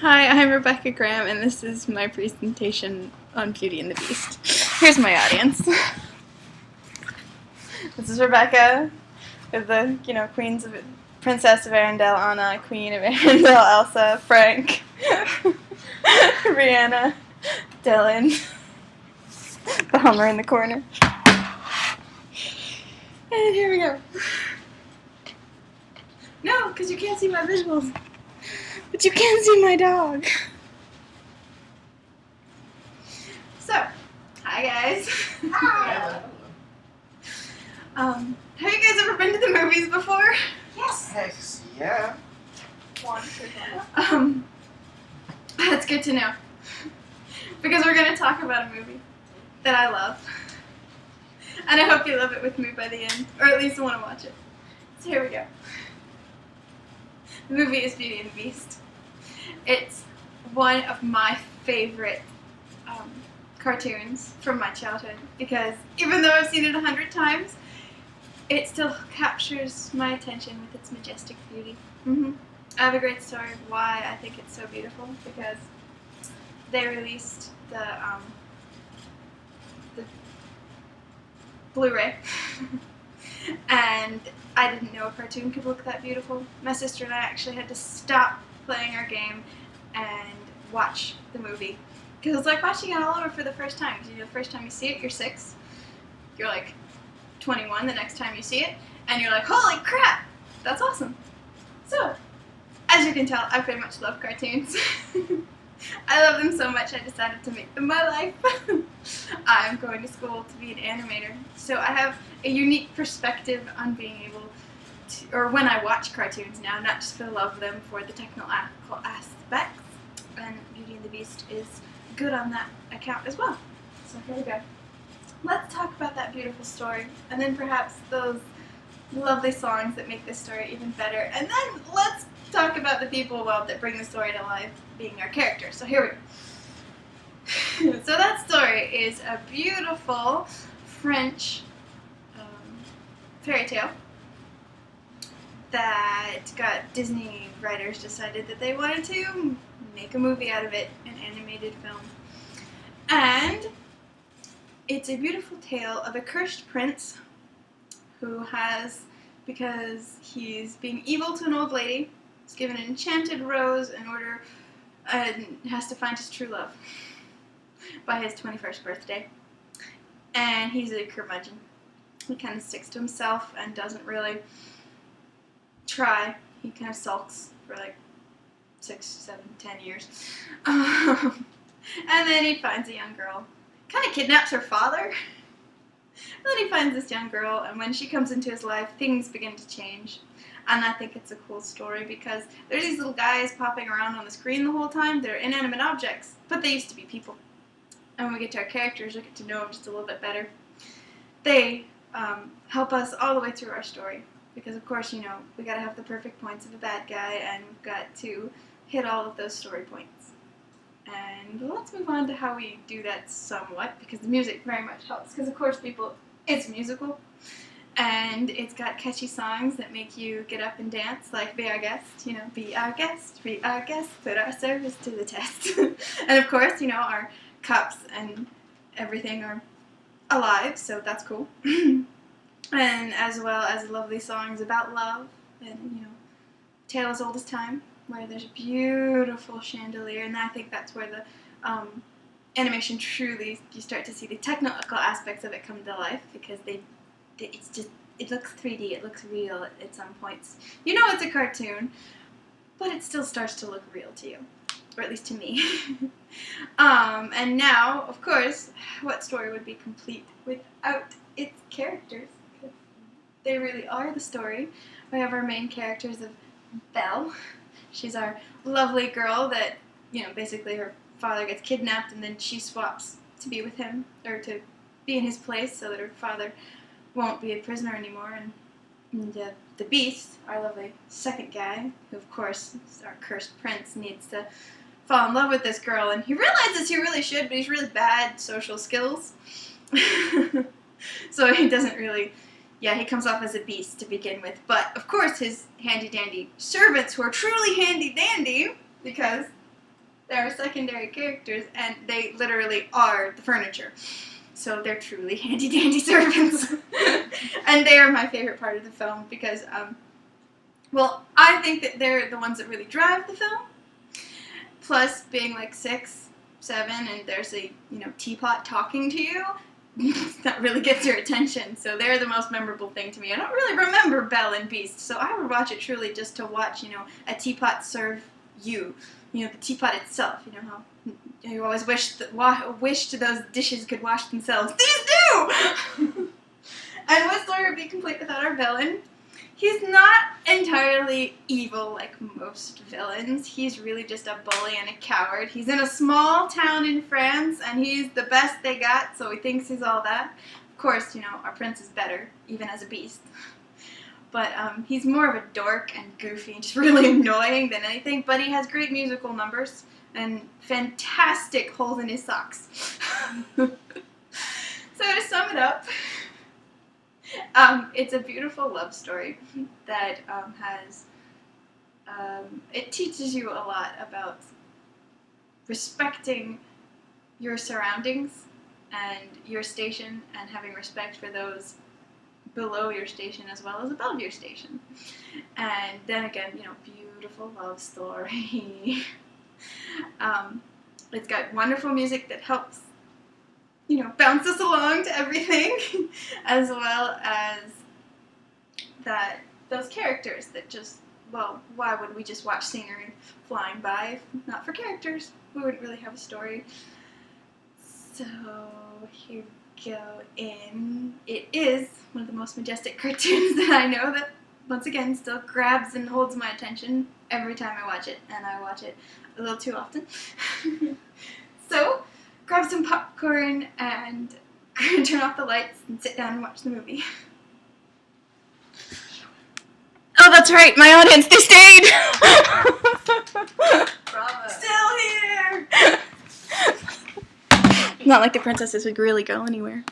Hi, I'm Rebecca Graham, and this is my presentation on Beauty and the Beast. Here's my audience. This is Rebecca, with the, Queens of Princess of Arendelle, Anna, Queen of Arendelle, Elsa, Frank, Rihanna, Dylan, the Hummer in the corner. And here we go. No, because you can't see my visuals. But you can see my dog. So, hi guys. Hi. Have you guys ever been to the movies before? Yes. Heck yeah. That's good to know. Because we're going to talk about a movie that I love. And I hope you love it with me by the end. Or at least want to watch it. So here we go. The movie is Beauty and the Beast. It's one of my favorite cartoons from my childhood because even though I've seen it 100 times, it still captures my attention with its majestic beauty. I have a great story of why I think it's so beautiful because they released the Blu-ray and I didn't know a cartoon could look that beautiful. My sister and I actually had to stop playing our game and watch the movie because it's like watching it all over for the first time. The first time you see it, you're 6. You're like 21 the next time you see it, and you're like, holy crap, that's awesome. So, as you can tell, I pretty much love cartoons. I love them so much I decided to make them my life. I'm going to school to be an animator, so I have a unique perspective on being able to, or when I watch cartoons now, not just for the love of them, for the technical aspects, and Beauty and the Beast is good on that account as well. So here we go. Let's talk about that beautiful story, and then perhaps those lovely songs that make this story even better, and then let's talk about the people that bring the story to life, being our characters. So here we go. So that story is a beautiful French fairy tale that got Disney writers decided that they wanted to make a movie out of it, an animated film. And it's a beautiful tale of a cursed prince who has, because he's being evil to an old lady, is given an enchanted rose in order, and has to find his true love by his 21st birthday. And he's a curmudgeon. He kind of sticks to himself and doesn't really try. He kind of sulks for like 6, 7, 10 years. And then he finds a young girl. Kind of kidnaps her father. And then he finds this young girl, and when she comes into his life, things begin to change. And I think it's a cool story because there's these little guys popping around on the screen the whole time. They're inanimate objects, but they used to be people. And when we get to our characters, we get to know them just a little bit better. They help us all the way through our story. Because, of course, we got to have the perfect points of a bad guy, and we've got to hit all of those story points. And let's move on to how we do that somewhat, because the music very much helps. Because, of course, it's musical. And it's got catchy songs that make you get up and dance, like Be Our Guest, Be Our Guest, Be Our Guest, put our service to the test. And, of course, our cups and everything are alive, so that's cool. And as well as lovely songs about love and, Tale as Old as Time, where there's a beautiful chandelier, and I think that's where the animation truly, you start to see the technical aspects of it come to life, because it looks 3D, it looks real at some points. It's a cartoon, but it still starts to look real to you, or at least to me. And now, of course, what story would be complete without its characters? They really are the story. We have our main characters of Belle. She's our lovely girl that, basically her father gets kidnapped and then she swaps to be with him, or to be in his place so that her father won't be a prisoner anymore. And the Beast, our lovely second guy, who of course is our cursed prince, needs to fall in love with this girl, and he realizes he really should, but he's really bad social skills. So he doesn't really yeah, he comes off as a beast to begin with. But, of course, his handy-dandy servants, who are truly handy-dandy, because There are secondary characters, and they literally are the furniture. So they're truly handy-dandy servants. And they are my favorite part of the film because, well, I think that they're the ones that really drive the film. Plus, being like 6, 7, and there's a, teapot talking to you, that really gets your attention. So they're the most memorable thing to me. I don't really remember Belle and Beast, so I would watch it truly just to watch, a teapot serve you. The teapot itself. How you always wished those dishes could wash themselves. These do! And what story would be complete without our villain? He's not entirely evil like most villains. He's really just a bully and a coward. He's in a small town in France, and he's the best they got, so he thinks he's all that. Of course, our prince is better, even as a beast. But he's more of a dork and goofy and just really annoying than anything, but he has great musical numbers and fantastic holes in his socks. So to sum it up, it's a beautiful love story that it teaches you a lot about respecting your surroundings and your station and having respect for those below your station as well as above your station. And then again, beautiful love story. It's got wonderful music that helps bounce us along to everything, as well as those characters that just, well, why would we just watch scenery flying by if not for characters? We wouldn't really have a story. So here we go in. It is one of the most majestic cartoons that I know that, once again, still grabs and holds my attention every time I watch it, and I watch it a little too often. So, grab some popcorn and turn off the lights and sit down and watch the movie. Oh, that's right, my audience, they stayed! Bravo. Still here! Not like the princesses would really go anywhere.